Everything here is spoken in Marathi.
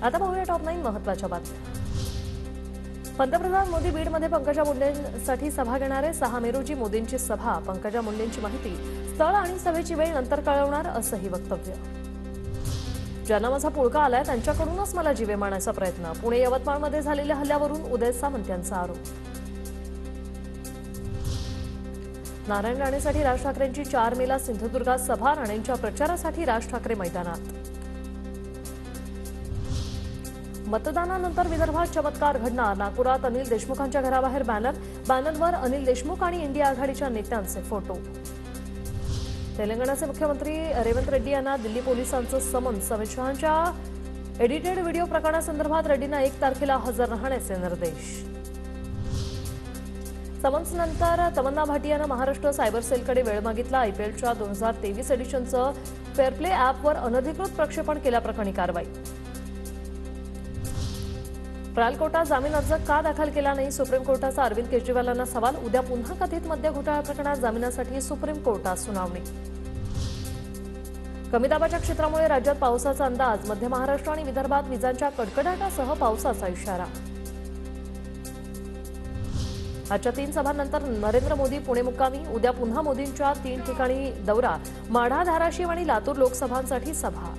आता पाहूया टॉप 9 महत्त्वाच्या बातम्या। पंतप्रधान मोदी बीडमध्ये पंकजा मुंडेंसाठी सभा घेणार आहे। 6 मे रोजी मोदींची सभा, पंकजा मुंडेंची माहिती, स्थळ आणि सभेची वेळ नंतर कळवणार असंही वक्तव्य। ज्यांना माझा पुळका आलाय त्यांच्याकडूनच मला जीवे मारण्याचा प्रयत्न, पुणे यवतमाळमध्ये झालेल्या हल्ल्यावरून उदय सामंत यांचा आरोप। नारायण राणेसाठी राज ठाकरेंची 4 मेला सिंधुदुर्गात सभा, राणेंच्या प्रचारासाठी राज ठाकरे मैदानात। मतदानानंतर विदर्भात चमत्कार घडणार, नागपुरात अनिल देशमुखांच्या घराबाहेर बॅनरवर अनिल देशमुख आणि इंडिया आघाडीच्या नेत्यांचे फोटो। तेलंगणाचे मुख्यमंत्री रेवंत रेड्डी यांना दिल्ली पोलिसांचं समन्स, अमित शहांच्या एडिटेड व्हिडिओ प्रकरणासंदर्भात रेड्डींना 1 तारखेला हजर राहण्याचे निर्देश। समन्सनंतर तमन्ना भाटियानं महाराष्ट्र सायबर सेलकडे वेळ मागितला। आयपीएलच्या 2023 एडिशनचं फेअरप्ले ॲपवर अनधिकृत प्रक्षेपण केल्याप्रकरणी कारवाई। ट्रायल कोर्टात जामीन अर्ज का दाखल केला नाही, सुप्रीम कोर्टाचा अरविंद केजरीवालांना सवाल। उद्या पुन्हा कथित मद्य घोटाळा प्रकरणात जामिनासाठी सुप्रीम कोर्टात सुनावणी। कमी दाबाच्या क्षेत्रामुळे राज्यात पावसाचा अंदाज, मध्य महाराष्ट्र आणि विदर्भात विजांच्या कडकडाटासह पावसाचा इशारा। आजच्या 3 सभांनंतर नरेंद्र मोदी पुणे मुक्कामी, उद्या पुन्हा मोदींच्या 3 ठिकाणी दौरा, माढा, धाराशिव आणि लातूर लोकसभांसाठी सभा।